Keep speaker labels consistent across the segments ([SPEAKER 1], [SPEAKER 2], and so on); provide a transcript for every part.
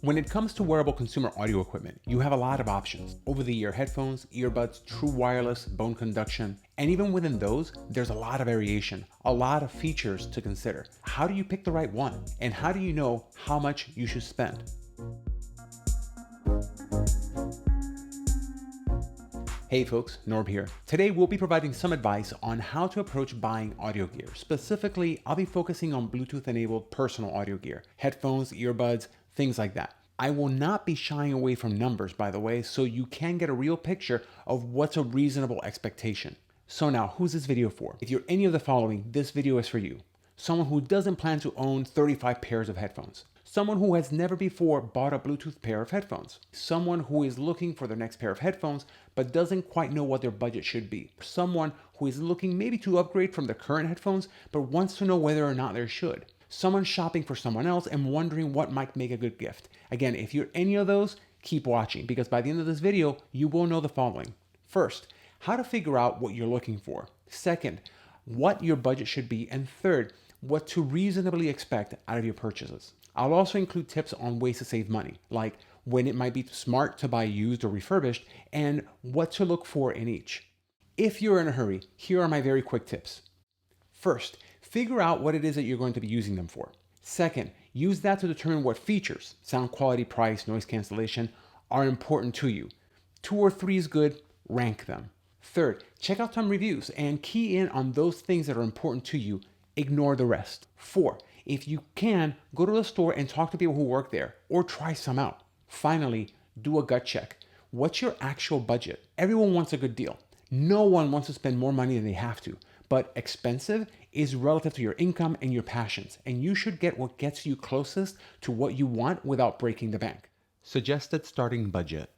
[SPEAKER 1] When it comes to wearable consumer audio equipment, you have a lot of options. Over-the-ear headphones, earbuds, true wireless, bone conduction, and even within those, there's a lot of variation, a lot of features to consider. How do you pick the right one? And how do you know how much you should spend? Hey folks, Norb here. Today we'll be providing some advice on how to approach buying audio gear. Specifically, I'll be focusing on Bluetooth-enabled personal audio gear, headphones, earbuds, things like that. I will not be shying away from numbers, by the way, so you can get a real picture of what's a reasonable expectation. So now, who's this video for? If you're any of the following, this video is for you. Someone who doesn't plan to own 35 pairs of headphones. Someone who has never before bought a Bluetooth pair of headphones. Someone who is looking for their next pair of headphones but doesn't quite know what their budget should be. Someone who is looking maybe to upgrade from their current headphones but wants to know whether or not they should. Someone shopping for someone else and wondering what might make a good gift. Again, if you're any of those, keep watching because by the end of this video, you will know the following. First, how to figure out what you're looking for. Second, what your budget should be. And third, what to reasonably expect out of your purchases. I'll also include tips on ways to save money, like when it might be smart to buy used or refurbished and what to look for in each. If you're in a hurry, here are my very quick tips. First, figure out what it is that you're going to be using them for. Second, use that to determine what features, sound quality, price, noise cancellation, are important to you. 2 or 3 is good, rank them. Third, check out some reviews and key in on those things that are important to you. Ignore the rest. 4, if you can, go to the store and talk to people who work there or try some out. Finally, do a gut check. What's your actual budget? Everyone wants a good deal. No one wants to spend more money than they have to, but expensive is relative to your income and your passions, and you should get what gets you closest to what you want without breaking the bank. Suggested starting budget.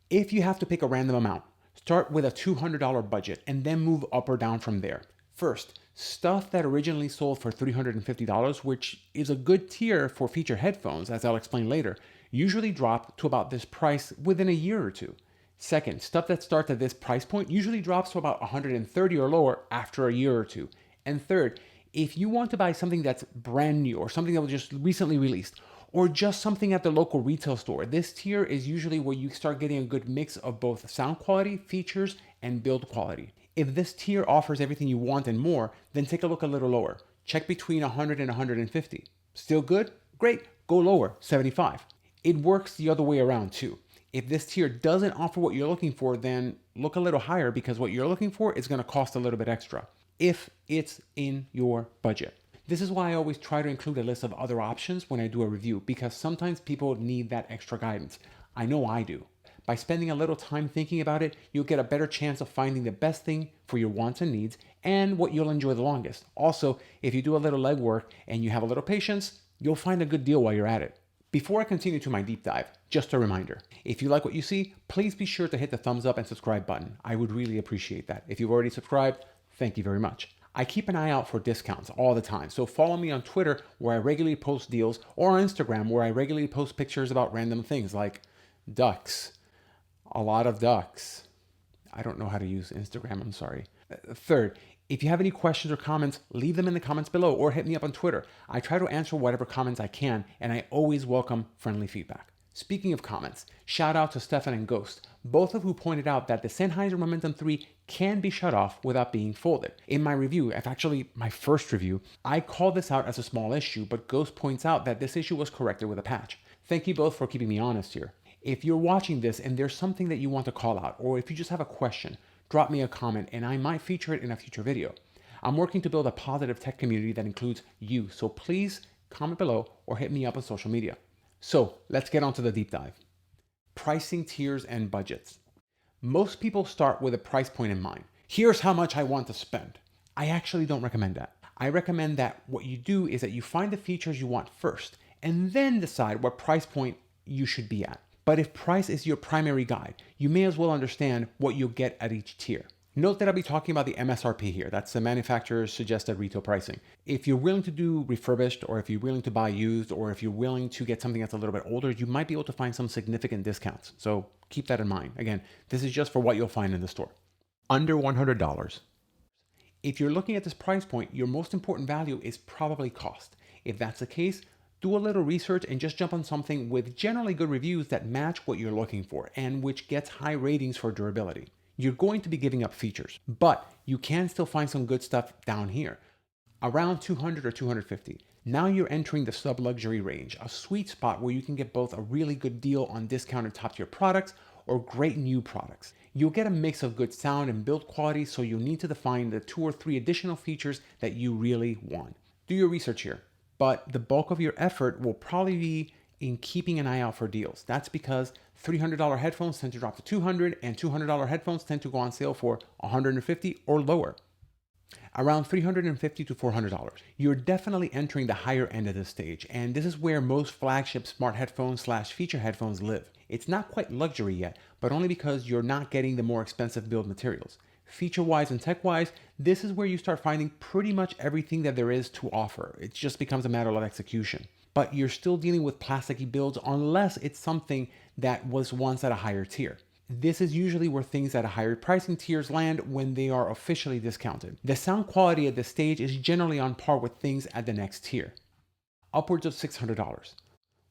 [SPEAKER 1] If you have to pick a random amount, start with a $200 budget and then move up or down from there. First, stuff that originally sold for $350, which is a good tier for feature headphones, as I'll explain later, usually drop to about this price within a year or two. Second, stuff that starts at this price point usually drops to about $130 or lower after a year or two. And third, if you want to buy something that's brand new or something that was just recently released, or just something at the local retail store, this tier is usually where you start getting a good mix of both sound quality, features, and build quality. If this tier offers everything you want and more, then take a look a little lower. Check between 100 and 150. Still good? Great. Go lower, 75. It works the other way around too. If this tier doesn't offer what you're looking for, then look a little higher because what you're looking for is going to cost a little bit extra if it's in your budget. This is why I always try to include a list of other options when I do a review because sometimes people need that extra guidance. I know I do. By spending a little time thinking about it, you'll get a better chance of finding the best thing for your wants and needs and what you'll enjoy the longest. Also, if you do a little legwork and you have a little patience, you'll find a good deal while you're at it. Before I continue to my deep dive, just a reminder, if you like what you see, please be sure to hit the thumbs up and subscribe button. I would really appreciate that. If you've already subscribed, thank you very much. I keep an eye out for discounts all the time, so follow me on Twitter where I regularly post deals or on Instagram where I regularly post pictures about random things like ducks. A lot of ducks. I don't know how to use Instagram, I'm sorry. Third, if you have any questions or comments, leave them in the comments below or hit me up on Twitter. I try to answer whatever comments I can, and I always welcome friendly feedback. Speaking of comments, shout out to Stefan and Ghost, both of who pointed out that the Sennheiser Momentum 3 can be shut off without being folded. In my review, actually my first review, I called this out as a small issue, but Ghost points out that this issue was corrected with a patch. Thank you both for keeping me honest here. If you're watching this and there's something that you want to call out, or if you just have a question, drop me a comment and I might feature it in a future video. I'm working to build a positive tech community that includes you, so please comment below or hit me up on social media. So let's get on to the deep dive. Pricing tiers and budgets. Most people start with a price point in mind. Here's how much I want to spend. I actually don't recommend that. I recommend that what you do is that you find the features you want first and then decide what price point you should be at. But if price is your primary guide, you may as well understand what you'll get at each tier. Note that I'll be talking about the MSRP here. That's the manufacturer's suggested retail pricing. If you're willing to do refurbished, or if you're willing to buy used, or if you're willing to get something that's a little bit older, you might be able to find some significant discounts. So keep that in mind. Again, this is just for what you'll find in the store. Under $100. If you're looking at this price point, your most important value is probably cost. If that's the case, Do a little research and just jump on something with generally good reviews that match what you're looking for and which gets high ratings for durability. You're going to be giving up features, but you can still find some good stuff down here, around 200 or 250. Now you're entering the sub-luxury range, a sweet spot where you can get both a really good deal on discounted top-tier products or great new products. You'll get a mix of good sound and build quality, so you'll need to define the 2 or 3 additional features that you really want. Do your research here, but the bulk of your effort will probably be in keeping an eye out for deals. That's because $300 headphones tend to drop to $200 and $200 headphones tend to go on sale for $150 or lower. Around $350 to $400. You're definitely entering the higher end of this stage, and this is where most flagship smart headphones / feature headphones live. It's not quite luxury yet, but only because you're not getting the more expensive build materials. Feature-wise and tech-wise, this is where you start finding pretty much everything that there is to offer. It just becomes a matter of execution. But you're still dealing with plasticky builds unless it's something that was once at a higher tier. This is usually where things at a higher pricing tiers land when they are officially discounted. The sound quality at this stage is generally on par with things at the next tier, upwards of $600.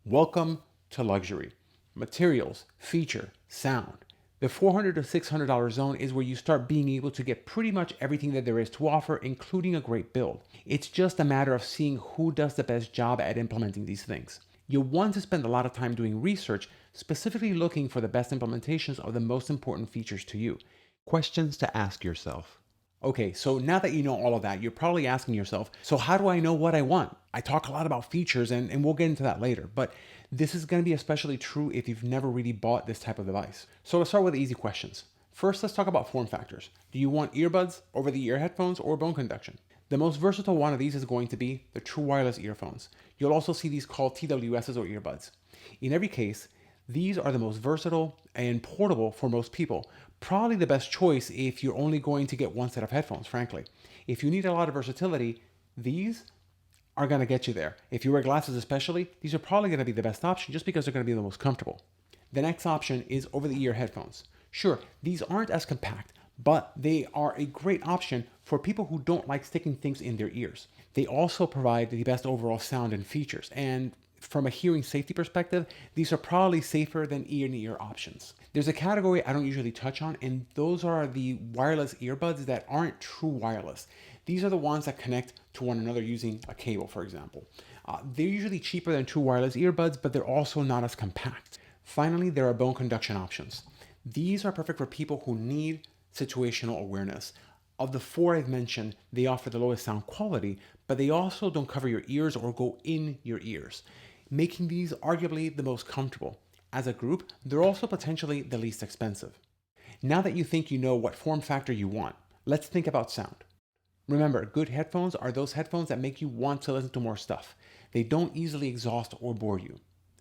[SPEAKER 1] Welcome to luxury. Materials, feature, sound. The $400 to $600 zone is where you start being able to get pretty much everything that there is to offer, including a great build. It's just a matter of seeing who does the best job at implementing these things. You'll want to spend a lot of time doing research, specifically looking for the best implementations of the most important features to you. Questions to ask yourself. Okay, so now that you know all of that, you're probably asking yourself, so how do I know what I want? I talk a lot about features and we'll get into that later, but this is going to be especially true if you've never really bought this type of device. So let's start with the easy questions. First, let's talk about form factors. Do you want earbuds, over-the-ear headphones, or bone conduction? The most versatile one of these is going to be the true wireless earphones. You'll also see these called TWSs or earbuds. In every case, these are the most versatile and portable for most people. Probably the best choice if you're only going to get one set of headphones, frankly. If you need a lot of versatility, these are going to get you there. If you wear glasses especially, these are probably going to be the best option just because they're going to be the most comfortable. The next option is over-the-ear headphones. Sure, these aren't as compact, but they are a great option for people who don't like sticking things in their ears. They also provide the best overall sound and features, and from a hearing safety perspective, these are probably safer than ear-to-ear options. There's a category I don't usually touch on, and those are the wireless earbuds that aren't true wireless. These are the ones that connect to one another using a cable, for example. They're usually cheaper than true wireless earbuds, but they're also not as compact. Finally, there are bone conduction options. These are perfect for people who need situational awareness. Of the 4 I've mentioned, they offer the lowest sound quality, but they also don't cover your ears or go in your ears, making these arguably the most comfortable. As a group, they're also potentially the least expensive. Now that you think you know what form factor you want, let's think about sound. Remember, good headphones are those headphones that make you want to listen to more stuff. They don't easily exhaust or bore you.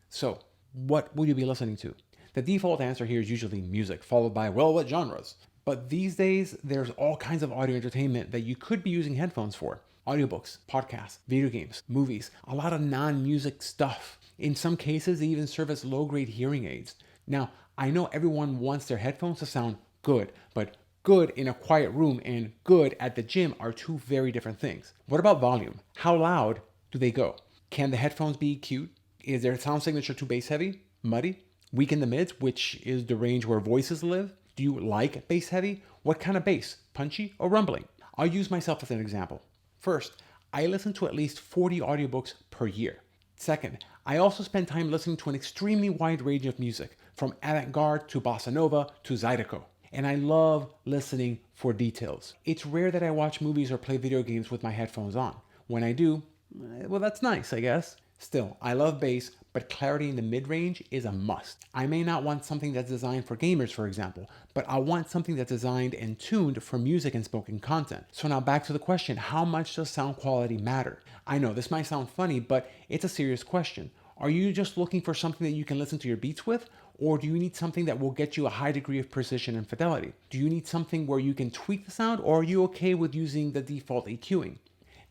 [SPEAKER 1] So, what will you be listening to? The default answer here is usually music, followed by, well, what genres? But these days, there's all kinds of audio entertainment that you could be using headphones for. Audiobooks, podcasts, video games, movies, a lot of non-music stuff. In some cases, they even serve as low-grade hearing aids. Now, I know everyone wants their headphones to sound good, but good in a quiet room and good at the gym are 2 very different things. What about volume? How loud do they go? Can the headphones be EQ'd? Is their sound signature too bass heavy, muddy, weak in the mids, which is the range where voices live? Do you like bass heavy? What kind of bass? Punchy or rumbling? I'll use myself as an example. First, I listen to at least 40 audiobooks per year. Second, I also spend time listening to an extremely wide range of music, from avant-garde to bossa nova to zydeco. And I love listening for details. It's rare that I watch movies or play video games with my headphones on. When I do, well, that's nice, I guess. Still, I love bass, but clarity in the mid-range is a must. I may not want something that's designed for gamers, for example, but I want something that's designed and tuned for music and spoken content. So now back to the question, how much does sound quality matter? I know this might sound funny, but it's a serious question. Are you just looking for something that you can listen to your beats with? Or do you need something that will get you a high degree of precision and fidelity? Do you need something where you can tweak the sound, or are you okay with using the default EQing?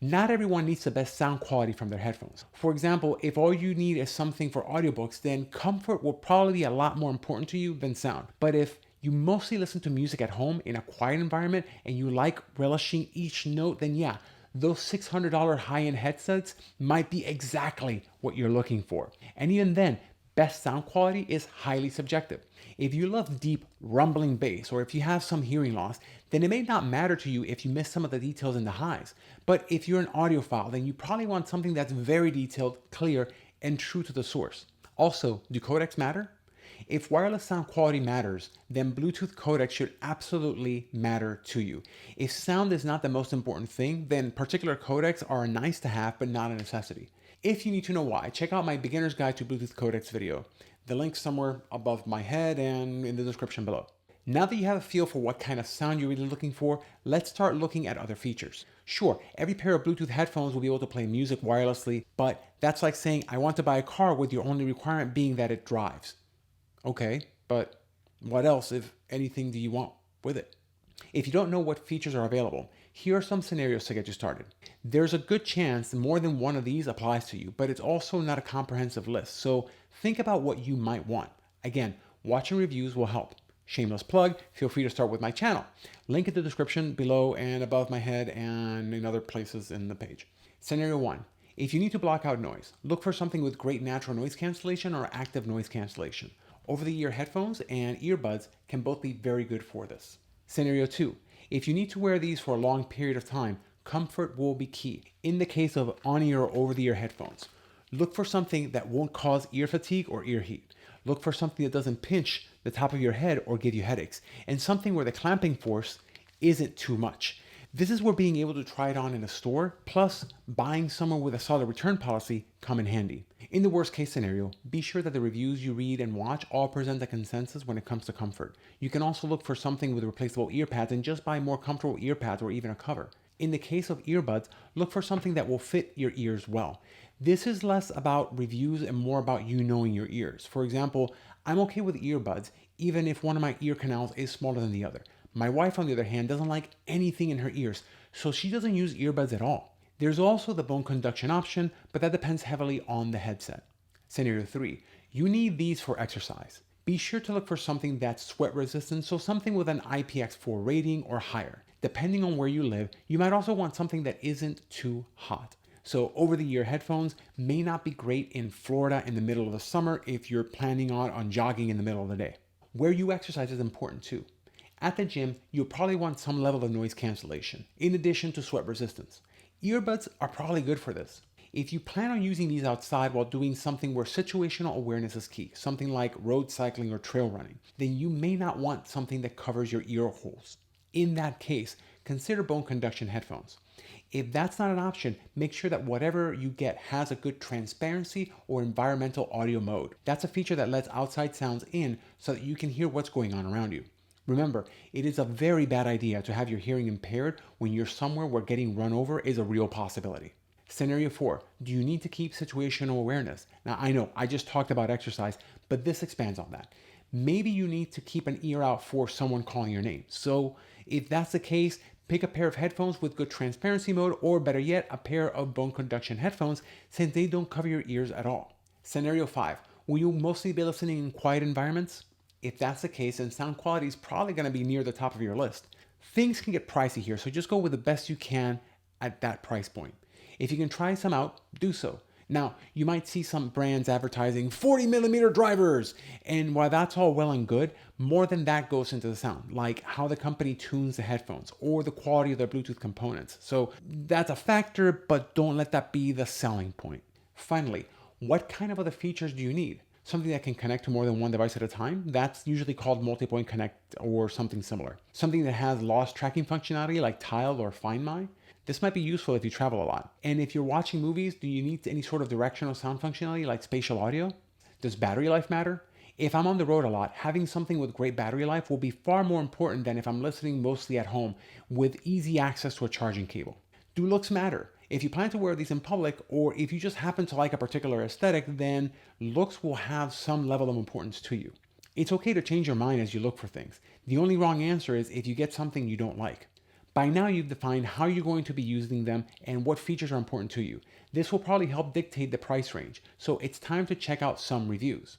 [SPEAKER 1] Not everyone needs the best sound quality from their headphones. For example, if all you need is something for audiobooks, then comfort will probably be a lot more important to you than sound. But if you mostly listen to music at home in a quiet environment and you like relishing each note, then yeah, those $600 high-end headsets might be exactly what you're looking for. And even then, best sound quality is highly subjective. If you love deep, rumbling bass, or if you have some hearing loss, then it may not matter to you if you miss some of the details in the highs. But if you're an audiophile, then you probably want something that's very detailed, clear, and true to the source. Also, do codecs matter? If wireless sound quality matters, then Bluetooth codecs should absolutely matter to you. If sound is not the most important thing, then particular codecs are nice to have, but not a necessity. If you need to know why, check out my beginner's guide to Bluetooth codecs video. The link's somewhere above my head and in the description below. Now that you have a feel for what kind of sound you're really looking for, let's start looking at other features. Sure, every pair of Bluetooth headphones will be able to play music wirelessly, but that's like saying I want to buy a car with your only requirement being that it drives. Okay, but what else, if anything, do you want with it? If you don't know what features are available, here are some scenarios to get you started. There's a good chance more than one of these applies to you, but it's also not a comprehensive list, so think about what you might want. Again, watching reviews will help. Shameless plug, feel free to start with my channel. Link in the description below and above my head and in other places in the page. Scenario 1. If you need to block out noise, look for something with great natural noise cancellation or active noise cancellation. Over-the-ear headphones and earbuds can both be very good for this. Scenario 2. If you need to wear these for a long period of time, comfort will be key. In the case of on-ear or over-the-ear headphones, look for something that won't cause ear fatigue or ear heat. Look for something that doesn't pinch the top of your head or give you headaches, and something where the clamping force isn't too much. This is where being able to try it on in a store, plus buying somewhere with a solid return policy, come in handy. In the worst case scenario, be sure that the reviews you read and watch all present a consensus when it comes to comfort. You can also look for something with replaceable ear pads and just buy more comfortable ear pads or even a cover. In the case of earbuds, look for something that will fit your ears well. This is less about reviews and more about you knowing your ears. For example, I'm okay with earbuds even if one of my ear canals is smaller than the other. My wife, on the other hand, doesn't like anything in her ears, so she doesn't use earbuds at all. There's also the bone conduction option, but that depends heavily on the headset. Scenario 3. You need these for exercise. Be sure to look for something that's sweat resistant, so something with an IPX4 rating or higher. Depending on where you live, you might also want something that isn't too hot. So over-the-ear headphones may not be great in Florida in the middle of the summer if you're planning on jogging in the middle of the day. Where you exercise is important too. At the gym, you'll probably want some level of noise cancellation, in addition to sweat resistance. Earbuds are probably good for this. If you plan on using these outside while doing something where situational awareness is key, something like road cycling or trail running, then you may not want something that covers your ear holes. In that case, consider bone conduction headphones. If that's not an option, make sure that whatever you get has a good transparency or environmental audio mode. That's a feature that lets outside sounds in so that you can hear what's going on around you. Remember, it is a very bad idea to have your hearing impaired when you're somewhere where getting run over is a real possibility. Scenario 4. Do you need to keep situational awareness? Now, I know I just talked about exercise, but this expands on that. Maybe you need to keep an ear out for someone calling your name. So if that's the case, pick a pair of headphones with good transparency mode, or better yet, a pair of bone conduction headphones since they don't cover your ears at all. Scenario 5. Will you mostly be listening in quiet environments? If that's the case, then sound quality is probably going to be near the top of your list. Things can get pricey here, so just go with the best you can at that price point. If you can try some out, do so. Now, you might see some brands advertising 40mm drivers, and while that's all well and good, more than that goes into the sound, like how the company tunes the headphones or the quality of their Bluetooth components. So that's a factor, but don't let that be the selling point. Finally, what kind of other features do you need? Something that can connect to more than one device at a time? That's usually called multi-point connect or something similar. Something that has loss tracking functionality like Tile or Find My? This might be useful if you travel a lot. And if you're watching movies, do you need any sort of directional sound functionality like spatial audio? Does battery life matter? If I'm on the road a lot, having something with great battery life will be far more important than if I'm listening mostly at home with easy access to a charging cable. Do looks matter? If you plan to wear these in public, or if you just happen to like a particular aesthetic, then looks will have some level of importance to you. It's okay to change your mind as you look for things. The only wrong answer is if you get something you don't like. By now you've defined how you're going to be using them and what features are important to you. This will probably help dictate the price range, so it's time to check out some reviews.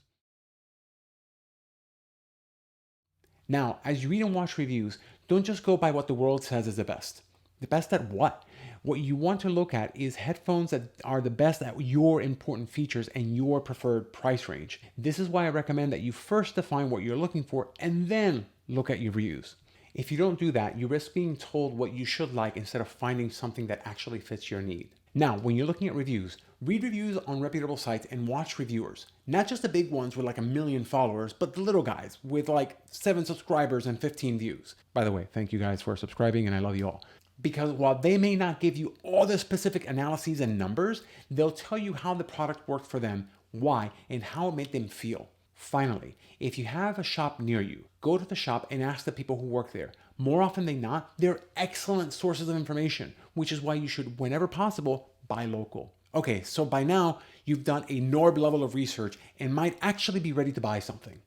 [SPEAKER 1] Now, as you read and watch reviews, don't just go by what the world says is the best. The best at what? What you want to look at is headphones that are the best at your important features and your preferred price range. This is why I recommend that you first define what you're looking for and then look at your reviews. If you don't do that, you risk being told what you should like instead of finding something that actually fits your need. Now, when you're looking at reviews, read reviews on reputable sites and watch reviewers. Not just the big ones with like 1 million followers, but the little guys with like 7 subscribers and 15 views. By the way, thank you guys for subscribing and I love you all. Because while they may not give you all the specific analyses and numbers, they'll tell you how the product worked for them, why, and how it made them feel. Finally, if you have a shop near you, go to the shop and ask the people who work there. More often than not, they're excellent sources of information, which is why you should, whenever possible, buy local. Okay, so by now, you've done a NORB level of research and might actually be ready to buy something.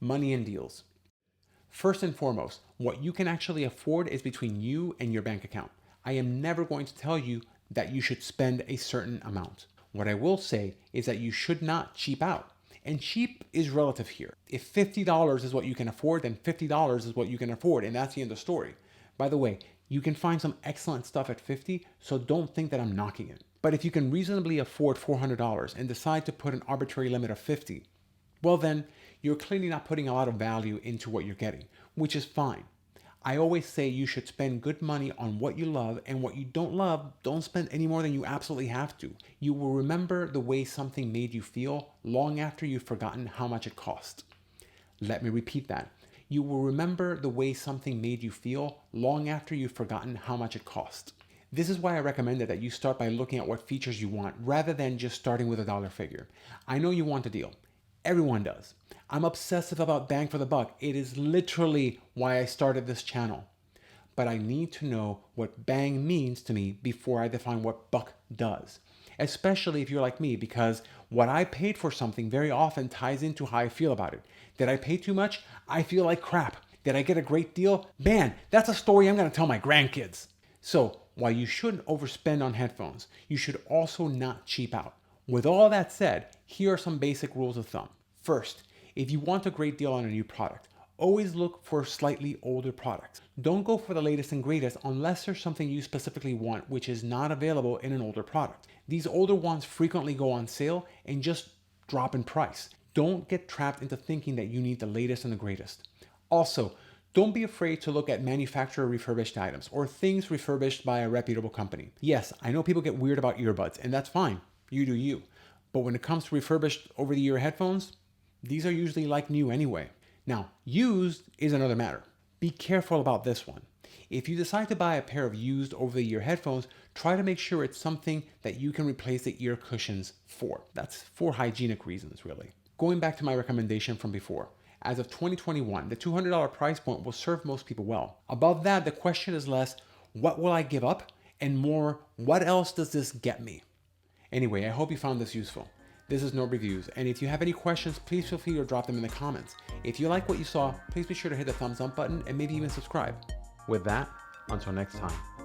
[SPEAKER 1] Money and deals. First and foremost, what you can actually afford is between you and your bank account. I am never going to tell you that you should spend a certain amount. What I will say is that you should not cheap out. And cheap is relative here. If $50 is what you can afford, then $50 is what you can afford, and that's the end of the story. By the way, you can find some excellent stuff at $50, so don't think that I'm knocking it. But if you can reasonably afford $400 and decide to put an arbitrary limit of $50, well then, you're clearly not putting a lot of value into what you're getting, which is fine. I always say you should spend good money on what you love, and what you don't love, don't spend any more than you absolutely have to. You will remember the way something made you feel long after you've forgotten how much it cost. Let me repeat that. You will remember the way something made you feel long after you've forgotten how much it cost. This is why I recommended that you start by looking at what features you want rather than just starting with a dollar figure. I know you want a deal. Everyone does. I'm obsessive about bang for the buck. It is literally why I started this channel. But I need to know what bang means to me before I define what buck does. Especially if you're like me, because what I paid for something very often ties into how I feel about it. Did I pay too much? I feel like crap. Did I get a great deal? Man, that's a story I'm going to tell my grandkids. So while you shouldn't overspend on headphones, you should also not cheap out. With all that said, here are some basic rules of thumb. First, if you want a great deal on a new product, always look for slightly older products. Don't go for the latest and greatest unless there's something you specifically want which is not available in an older product. These older ones frequently go on sale and just drop in price. Don't get trapped into thinking that you need the latest and the greatest. Also, don't be afraid to look at manufacturer refurbished items or things refurbished by a reputable company. Yes, I know people get weird about earbuds, and that's fine. You do you. But when it comes to refurbished over-the-ear headphones, these are usually like new anyway. Now, used is another matter. Be careful about this one. If you decide to buy a pair of used over-the-ear headphones, try to make sure it's something that you can replace the ear cushions for. That's for hygienic reasons, really. Going back to my recommendation from before, as of 2021, the $200 price point will serve most people well. Above that, the question is less, what will I give up? And more, what else does this get me? Anyway, I hope you found this useful. This is NORB Reviews, and if you have any questions, please feel free to drop them in the comments. If you like what you saw, please be sure to hit the thumbs up button and maybe even subscribe. With that, until next time.